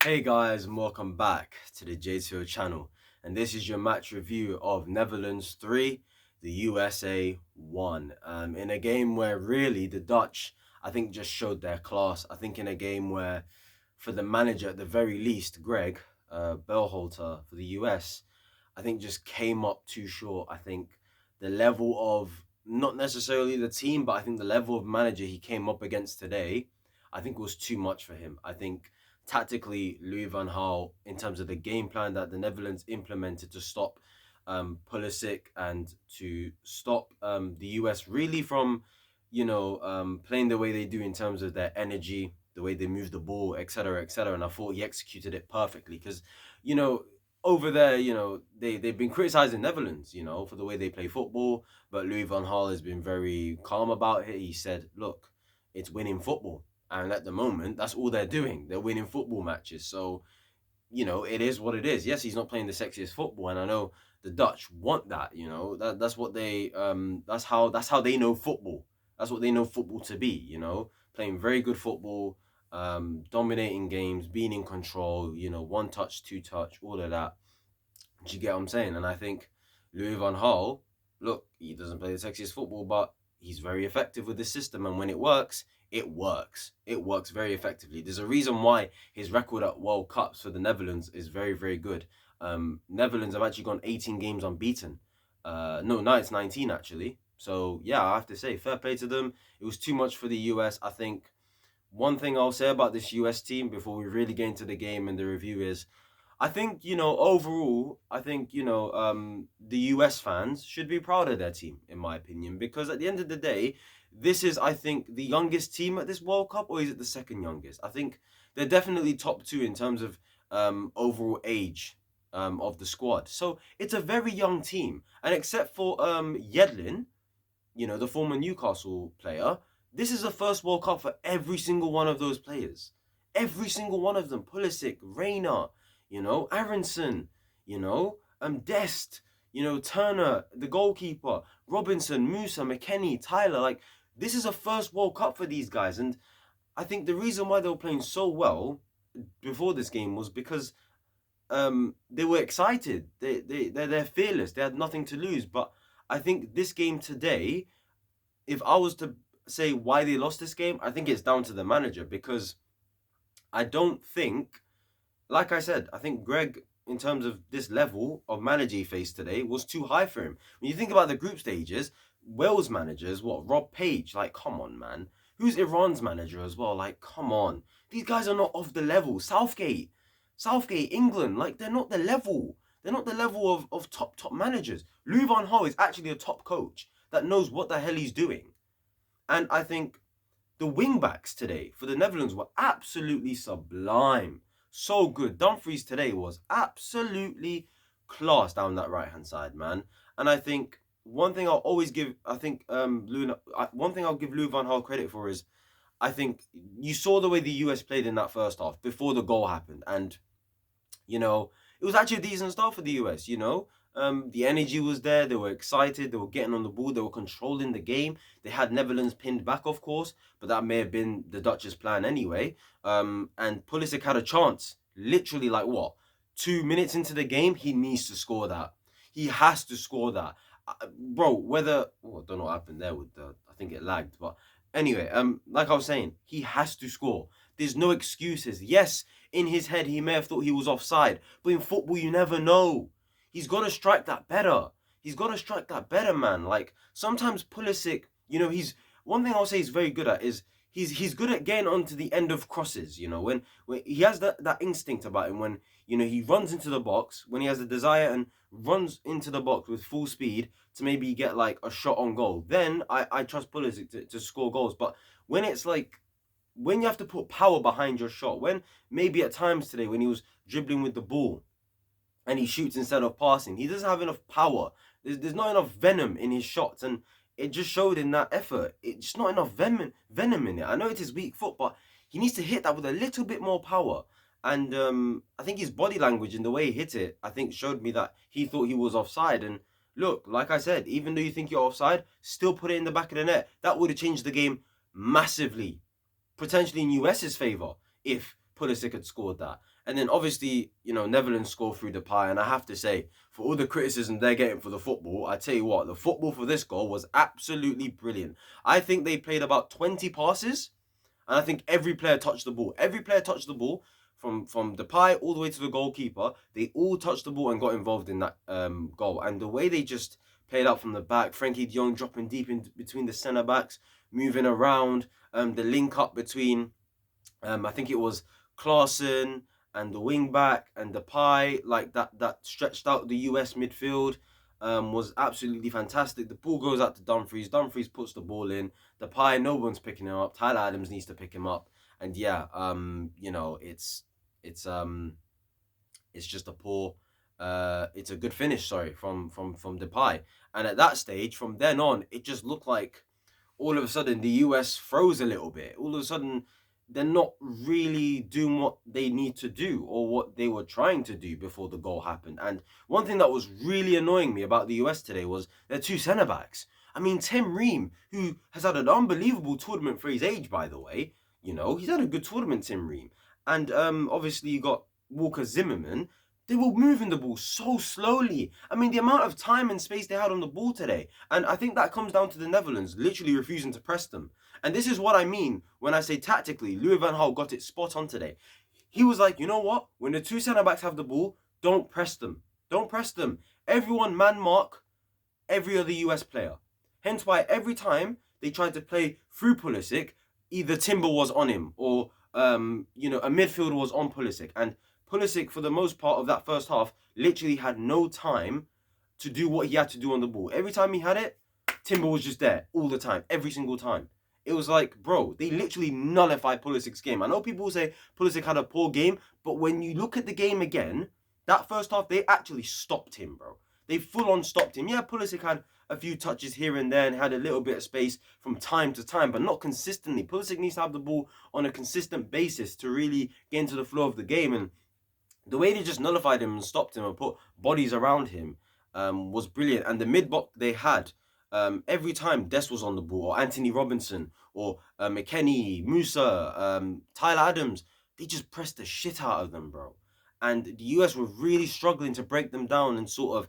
Hey guys, and welcome back to the J2O channel. And this is your match review of Netherlands 3, the USA 1. In a game where really the Dutch, I think, just showed their class. I think in a game where, for the manager at the very least, Greg, Berhalter for the US, I think just came up too short. I think the level of, not necessarily the team, but I think the level of manager he came up against today, I think was too much for him. I think tactically, Louis van Gaal, in terms of the game plan that the Netherlands implemented to stop Pulisic and to stop the US really from, playing the way they do in terms of their energy, the way they move the ball, etc., etc. And I thought he executed it perfectly because, you know, over there, they've been criticizing Netherlands, for the way they play football. But Louis van Gaal has been very calm about it. He said, look, it's winning football. And at the moment, that's all they're doing. They're winning football matches. So, it is what it is. Yes, he's not playing the sexiest football, and I know the Dutch want that. That's what they that's how they know football. That's what they know football to be. Playing very good football, dominating games, being in control. One touch, two touch, all of that. Do you get what I'm saying? And I think Louis van Gaal, look, he doesn't play the sexiest football, but he's very effective with the system. And when it works, it works. It works very effectively. There's a reason why his record at World Cups for the Netherlands is very, very good. Netherlands have actually gone 18 games unbeaten. No, now it's 19 actually. So yeah, I have to say, fair play to them. It was too much for the US. I think one thing I'll say about this US team before we really get into the game and the review is I think, overall, I think, the US fans should be proud of their team, in my opinion, because at the end of the day, this is, I think, the youngest team at this World Cup, or is it the second youngest? I think they're definitely top two in terms of overall age of the squad. So it's a very young team. And except for Yedlin, the former Newcastle player, this is the first World Cup for every single one of those players. Every single one of them. Pulisic, Reina, Aronson, Dest, Turner, the goalkeeper, Robinson, Musa, McKennie, Tyler. Like, this is a first World Cup for these guys. And I think the reason why they were playing so well before this game was because they were excited. They're fearless. They had nothing to lose. But I think this game today, if I was to say why they lost this game, I think it's down to the manager because I don't think, like I said, I think Greg, in terms of this level of manager he faced today, was too high for him. When you think about the group stages, Wales managers, what, Rob Page, like, come on, man. Who's Iran's manager as well? Like, come on. These guys are not of the level. Southgate, England, like, they're not the level. They're not the level of top managers. Louis van Gaal is actually a top coach that knows what the hell he's doing. And I think the wing backs today for the Netherlands were absolutely sublime. So good. Dumfries today was absolutely class down that right hand side, man. And I think one thing I'll always give, I think one thing I'll give Louis van Gaal credit for is I think you saw the way the US played in that first half before the goal happened, and it was actually a decent start for the US. The energy was there. They were excited. They were getting on the ball. They were controlling the game. They had Netherlands pinned back, of course, but that may have been the Dutch's plan anyway. And Pulisic had a chance. Literally, like what? 2 minutes into the game, he needs to score that. He has to score that, bro. I don't know what happened there with the. I think it lagged, but anyway, like I was saying, he has to score. There's no excuses. Yes, in his head, he may have thought he was offside, but in football, you never know. He's got to strike that better. He's got to strike that better, man. Like, sometimes Pulisic, he's one thing I'll say he's very good at is he's good at getting onto the end of crosses. When he has that instinct about him when he runs into the box, when he has a desire and runs into the box with full speed to maybe get like a shot on goal. Then I trust Pulisic to score goals. But when it's like when you have to put power behind your shot, when maybe at times today when he was dribbling with the ball and he shoots instead of passing, he doesn't have enough power. There's not enough venom in his shots, and it just showed in that effort. It's just not enough venom in it. I know it is weak foot, but he needs to hit that with a little bit more power. And I think his body language and the way he hit it, I think showed me that he thought he was offside. And look, like I said, even though you think you're offside, still put it in the back of the net. That would have changed the game massively, potentially in US's favour if Pulisic had scored that. And then obviously, Netherlands score through Depay. And I have to say, for all the criticism they're getting for the football, I tell you what, the football for this goal was absolutely brilliant. I think they played about 20 passes, and I think every player touched the ball. Every player touched the ball from Depay all the way to the goalkeeper. They all touched the ball and got involved in that goal. And the way they just played out from the back, Frankie de Jong dropping deep in between the centre backs, moving around, the link up between, I think it was Klaassen and the wing back and Depay, like that stretched out the US midfield. Was absolutely fantastic. The ball goes out to Dumfries. Dumfries puts the ball in. Depay, no one's picking him up. Tyler Adams needs to pick him up. And yeah, it's just a poor, it's a good finish. Sorry, from Depay. And at that stage, from then on, it just looked like all of a sudden the US froze a little bit. All of a sudden, they're not really doing what they need to do or what they were trying to do before the goal happened. And one thing that was really annoying me about the US today was their two centre backs. I mean, Tim Ream, who has had an unbelievable tournament for his age, by the way. He's had a good tournament, Tim Ream. And obviously you got Walker Zimmerman. They were moving the ball so slowly. I mean, the amount of time and space they had on the ball today. And I think that comes down to the Netherlands literally refusing to press them. And this is what I mean when I say tactically, Louis van Gaal got it spot on today. He was like, you know what? When the two centre-backs have the ball, don't press them. Don't press them. Everyone man mark every other US player. Hence why every time they tried to play through Pulisic, either Timber was on him or, a midfielder was on Pulisic. And Pulisic, for the most part of that first half, literally had no time to do what he had to do on the ball. Every time he had it, Timber was just there all the time, every single time. It was like, bro, they literally nullified Pulisic's game. I know people say Pulisic had a poor game, but when you look at the game again, that first half, they actually stopped him, bro. They full on stopped him. Yeah, Pulisic had a few touches here and there and had a little bit of space from time to time, but not consistently. Pulisic needs to have the ball on a consistent basis to really get into the flow of the game. And the way they just nullified him and stopped him and put bodies around him was brilliant. And the mid-block they had, every time Des was on the ball, or Anthony Robinson, or McKennie, Musa, Tyler Adams, they just pressed the shit out of them, bro. And the US were really struggling to break them down and sort of,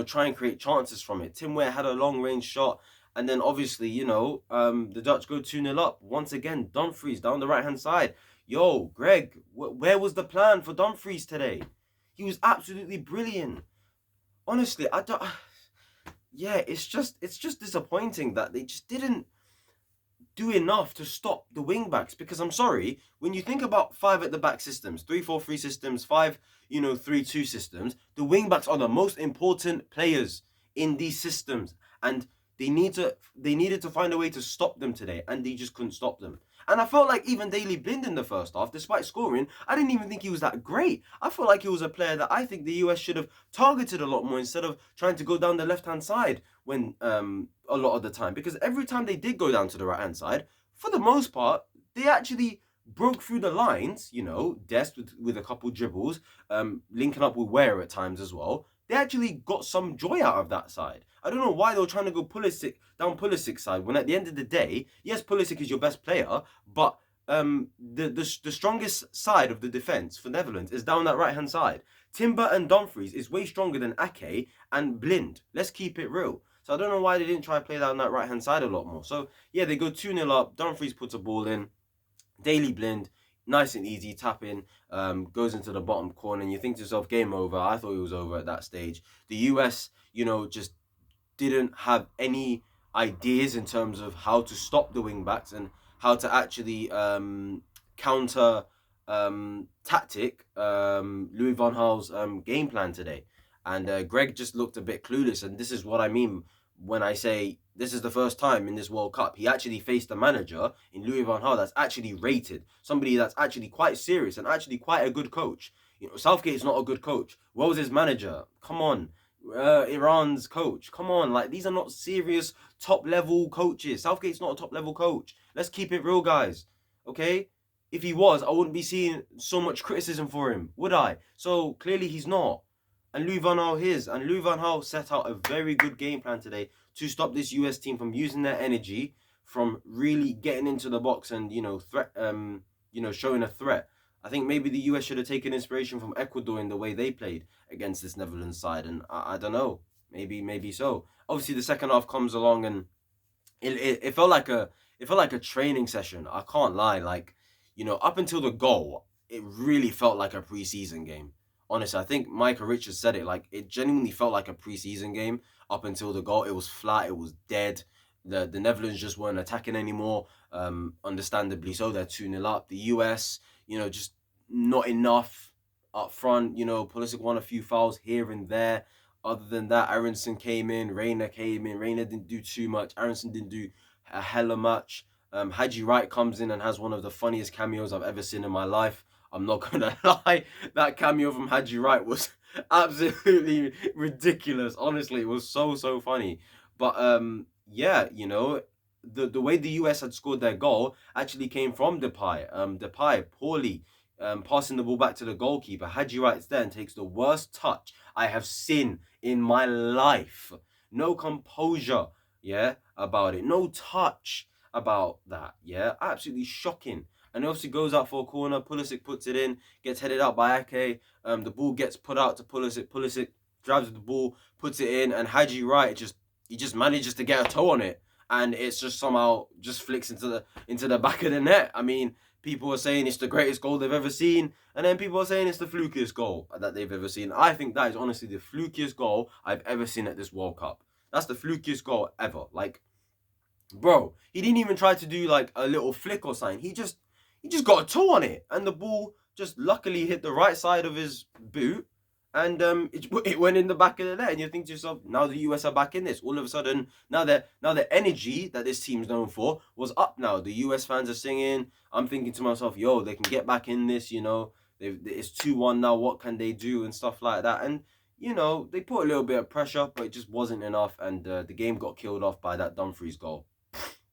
try and create chances from it. Tim Weah had a long-range shot. And then obviously, the Dutch go 2-0 up. Once again, Dumfries down the right-hand side. Yo, Greg, where was the plan for Dumfries today? He was absolutely brilliant. Honestly, I don't... Yeah, it's just disappointing that they just didn't do enough to stop the wing backs. Because I'm sorry, when you think about 5 at the back systems, 3-4-3 systems, 5-3-2 systems, the wing backs are the most important players in these systems, and they needed to find a way to stop them today, and they just couldn't stop them. And I felt like even Daley Blind in the first half, despite scoring, I didn't even think he was that great. I felt like he was a player that I think the US should have targeted a lot more instead of trying to go down the left-hand side when a lot of the time. Because every time they did go down to the right-hand side, for the most part, they actually broke through the lines, Dest with a couple dribbles, linking up with Weah at times as well. They actually got some joy out of that side. I don't know why they were trying to go down Pulisic's side when at the end of the day, yes, Pulisic is your best player, but the strongest side of the defense for Netherlands is down that right-hand side. Timber and Dumfries is way stronger than Ake and Blind. Let's keep it real. So I don't know why they didn't try to play down that right-hand side a lot more. So yeah, they go 2-0 up. Dumfries puts a ball in. Daley Blind, nice and easy, tap in, goes into the bottom corner, and you think to yourself, game over. I thought it was over at that stage. The US, just didn't have any ideas in terms of how to stop the wing backs and how to actually counter tactic Louis van Gaal's game plan today. And Greg just looked a bit clueless, and this is what I mean when I say this is the first time in this World Cup he actually faced a manager in Louis van Gaal that's actually rated, somebody that's actually quite serious and actually quite a good coach. Southgate is not a good coach. What was his manager? Come on. Iran's coach. Come on, like these are not serious top level coaches. Southgate's not a top level coach. Let's keep it real, guys. Okay? If he was, I wouldn't be seeing so much criticism for him, would I? So clearly he's not. And Louis van Gaal is. And Louis van Gaal set out a very good game plan today to stop this US team from using their energy, from really getting into the box and, threat, showing a threat. I think maybe the US should have taken inspiration from Ecuador in the way they played against this Netherlands side, and I don't know, maybe so. Obviously, the second half comes along, and it felt like a training session. I can't lie, like up until the goal, it really felt like a preseason game. Honestly, I think Micah Richards said it. Like it genuinely felt like a preseason game up until the goal. It was flat. It was dead. The Netherlands just weren't attacking anymore. Understandably so. They're 2-0 up. The US, just not enough up front. Pulisic won a few fouls here and there. Other than that, Aronson came in, Reina came in. Reina didn't do too much. Aronson didn't do a hella much. Haji Wright comes in and has one of the funniest cameos I've ever seen in my life. I'm not gonna lie, that cameo from Haji Wright was absolutely ridiculous. Honestly, it was so funny. But yeah, the way the US had scored their goal actually came from Depay. Depay poorly passing the ball back to the goalkeeper. Haji Wright then takes the worst touch I have seen in my life. No composure, yeah, about it. No touch about that, yeah. Absolutely shocking. And it obviously goes out for a corner. Pulisic puts it in, gets headed out by Ake. The ball gets put out to Pulisic. Pulisic drives the ball, puts it in, and Haji Wright just manages to get a toe on it, and it's just somehow just flicks into the back of the net. I mean, people are saying it's the greatest goal they've ever seen, and then people are saying it's the flukiest goal that they've ever seen. I think that is honestly the flukiest goal I've ever seen at this World Cup. That's the flukiest goal ever. Like, bro, he didn't even try to do like a little flick or something. He just got a toe on it, and the ball just luckily hit the right side of his boot, and it went in the back of the net. And you think to yourself, now the US are back in this. All of a sudden, now the energy that this team's known for was up. Now the US fans are singing. I'm thinking to myself, yo, they can get back in this. It's 2-1 now. What can they do and stuff like that? And they put a little bit of pressure, but it just wasn't enough, and the game got killed off by that Dumfries goal.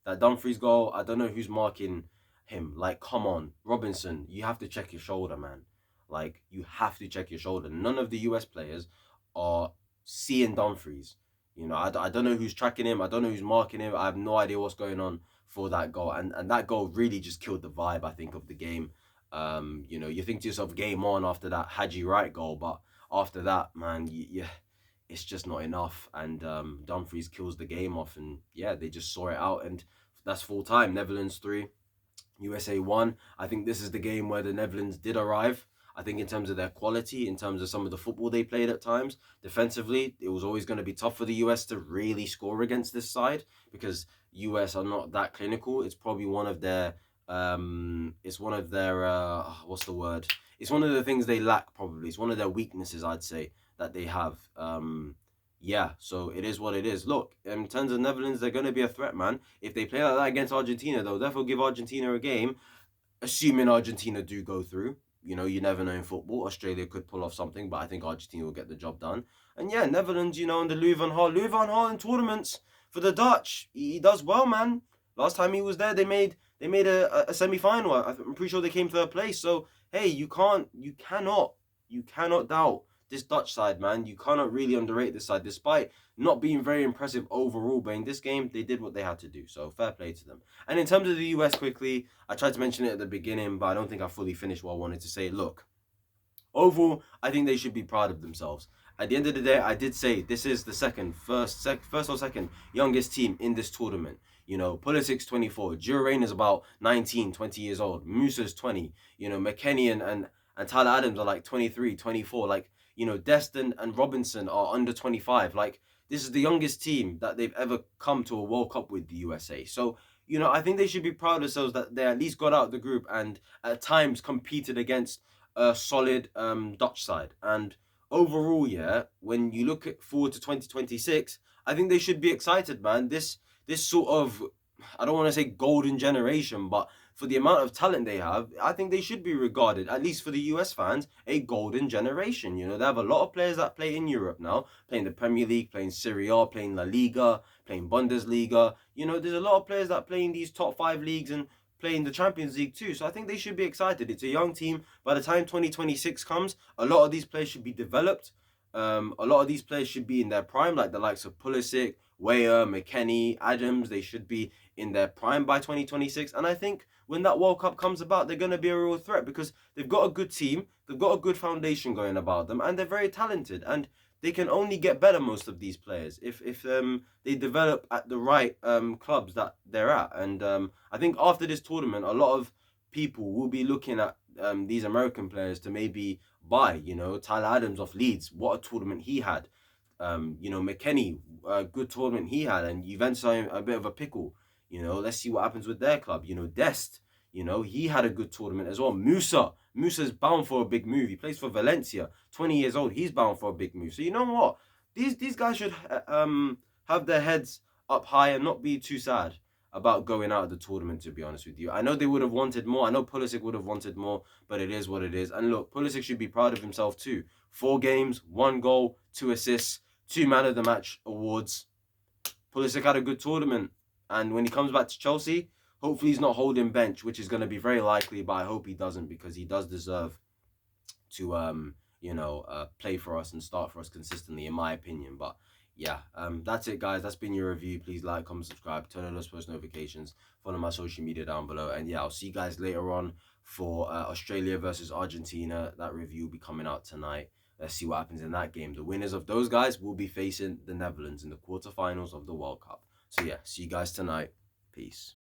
That Dumfries goal, I don't know who's marking him. Like, come on, Robinson, you have to check your shoulder, man. Like, you have to check your shoulder. None of the US players are seeing Dumfries. I don't know who's tracking him. I don't know who's marking him. I have no idea what's going on for that goal. And that goal really just killed the vibe, I think, of the game. You think to yourself, game on after that Haji Wright goal. But after that, man, it's just not enough. And Dumfries kills the game off. And yeah, they just saw it out. And that's full time. Netherlands 3, USA 1. I think this is the game where the Netherlands did arrive. I think in terms of their quality, in terms of some of the football they played at times, defensively, it was always going to be tough for the US to really score against this side, because US are not that clinical. It's probably one of their what's the word? It's one of the things they lack, probably. It's one of their weaknesses, I'd say, that they have. Yeah, so it is what it is. Look, in terms of Netherlands, they're going to be a threat, man. If they play like that against Argentina, they'll definitely give Argentina a game, assuming Argentina do go through. You never know in football. Australia could pull off something, but I think Argentina will get the job done. And yeah, Netherlands, and the Louis van Gaal. Louis van Gaal in tournaments for the Dutch. He does well, man. Last time he was there, they made a semi-final. I'm pretty sure they came third place. So, hey, you cannot doubt this Dutch side, man. You cannot really underrate this side, despite not being very impressive overall. But in this game, they did what they had to do. So fair play to them. And in terms of the US, quickly, I tried to mention it at the beginning, but I don't think I fully finished what I wanted to say. Look, overall, I think they should be proud of themselves. At the end of the day, I did say this is the first or second youngest team in this tournament. Pulisic's 24. Durain is about 19, 20 years old. Musa's 20. McKennie and Tyler Adams are like 23, 24. Like, Destin and Robinson are under 25. Like, this is the youngest team that they've ever come to a World Cup with, the USA. So, I think they should be proud of themselves that they at least got out of the group and at times competed against a solid Dutch side. And overall, yeah, when you look forward to 2026, I think they should be excited, man. This sort of, I don't want to say golden generation, but for the amount of talent they have, I think they should be regarded, at least for the US fans, a golden generation. They have a lot of players that play in Europe now, playing the Premier League, playing Serie A, playing La Liga, playing Bundesliga. There's a lot of players that play in these top 5 leagues and playing the Champions League too. So I think they should be excited. It's a young team. By the time 2026 comes, a lot of these players should be developed. A lot of these players should be in their prime, like the likes of Pulisic, Weah, McKennie, Adams. They should be in their prime by 2026. And I think when that World Cup comes about, they're going to be a real threat because they've got a good team, they've got a good foundation going about them, and they're very talented. And they can only get better, most of these players, if they develop at the right clubs that they're at. And I think after this tournament, a lot of people will be looking at these American players to maybe buy. You know, Tyler Adams off Leeds, what a tournament he had. You know, McKennie, a good tournament he had, and Juventus are in a bit of a pickle. You know, let's see what happens with their club. You know, Dest, you know, he had a good tournament as well. Musa's bound for a big move. He plays for Valencia, 20 years old. He's bound for a big move. So you know what? These guys should have their heads up high and not be too sad about going out of the tournament, to be honest with you. I know they would have wanted more. I know Pulisic would have wanted more, but it is what it is. And look, Pulisic should be proud of himself too. 4 games, 1 goal, 2 assists, 2 man of the match awards. Pulisic had a good tournament. And when he comes back to Chelsea, hopefully he's not holding bench, which is going to be very likely, but I hope he doesn't, because he does deserve to play for us and start for us consistently, in my opinion. But yeah, that's it, guys. That's been your review. Please like, comment, subscribe, turn on those post notifications, follow my social media down below, and yeah, I'll see you guys later on for Australia versus Argentina. That review will be coming out tonight. Let's see what happens in that game. The winners of those guys will be facing the Netherlands in the quarterfinals of the World Cup. So yeah, see you guys tonight. Peace.